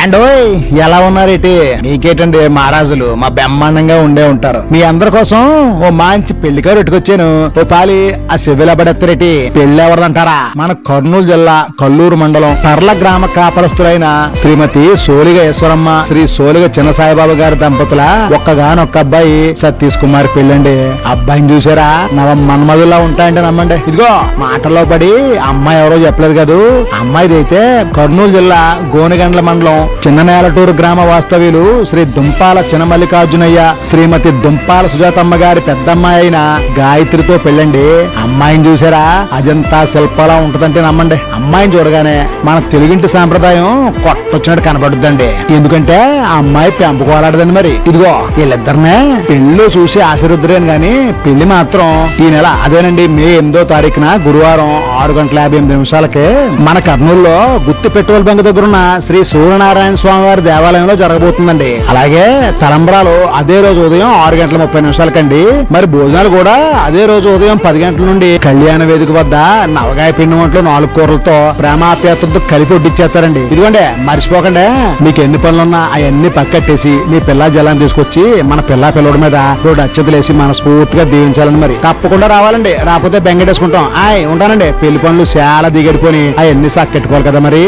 ఏండోయ్ ఎలా ఉన్నారేటి? మీకేటండి మహారాజులు మా బ్రహ్మాండంగా ఉండే ఉంటారు. మీ అందరి కోసం ఓ మంచి పెళ్లికారు ఎట్టుకొచ్చాను. ఓ పాలి ఆ సెవ్విలా పడేస్తారేటి? పెళ్లి ఎవరిదంటారా? మన కర్నూలు జిల్లా కల్లూరు మండలం పర్ల గ్రామ కాపరస్తులైన శ్రీమతి సోలిగ ఈశ్వరమ్మ, శ్రీ సోలిగ చిన్న సాయిబాబు గారి దంపతుల ఒక్కగానొక్క అబ్బాయి సతీష్ కుమార్ పెళ్ళండి. అబ్బాయిని చూసారా? నవ మన్మధుల్లా ఉంటాయంటే నమ్మండి. ఇదిగో మాటల్లో పడి అమ్మాయి ఎవరో చెప్పలేదు కదూ. అమ్మాయిది అయితే కర్నూలు జిల్లా గోనెగండ్ల మండలం చిన్ననేలటూరు గ్రామ వాస్తవ్యులు శ్రీ దుంపాల చినమల్లికార్జునయ్య, శ్రీమతి దుంపాల సుజాతమ్మ గారి పెద్దమ్మాయి అయిన గాయత్రితో పెళ్ళండి. అమ్మాయిని చూసారా? అజంతా శిల్పలా ఉంటదంటే నమ్మండి. అమ్మాయిని చూడగానే మన తెలుగింటి సాంప్రదాయం కొట్టొచ్చినట్టు కనబడుద్దండి. ఎందుకంటే ఆ అమ్మాయి పెంపుకోలాడదండి. మరి ఇదిగో వీళ్ళిద్దరినే పెళ్లి చూసి ఆశీర్వద్రేను గాని పెళ్లి మాత్రం ఈ నెల అదేనండి మే 8వ తారీఖున గురువారం 6:58 మన కర్నూలులో గుత్తి పెట్రోల్ బంక్ దగ్గరున్న శ్రీ సూర్యనారాయణ స్వామి వారి దేవాలయంలో జరగబోతుందండి. అలాగే తలంబరాలు అదే రోజు ఉదయం 6:30 మరి భోజనాలు కూడా అదే రోజు ఉదయం 10 గంటల నుండి కళ్యాణ వేదిక వద్ద నవగాయ పిండి వంటలు 4 కూరలతో ప్రేమాప్యాతంతో కలిపి వడ్డిచ్చేస్తారండి. ఇదిగోండి మర్చిపోకండి. మీకు ఎన్ని పనులున్నా అవన్నీ పక్కట్టేసి మీ పిల్ల జలాన్ని తీసుకొచ్చి మన పిల్లడి మీద 2 అక్షతలేసి మనస్ఫూర్తిగా దీవించాలని మరి తప్పకుండా రావాలండి. రాకపోతే బెంగటేసుకుంటాం. ఉంటానండి. పెళ్లి పనులు చాలా దిగడిపోయి అవన్నీ సక్కెట్టుకోవాలి కదా మరి.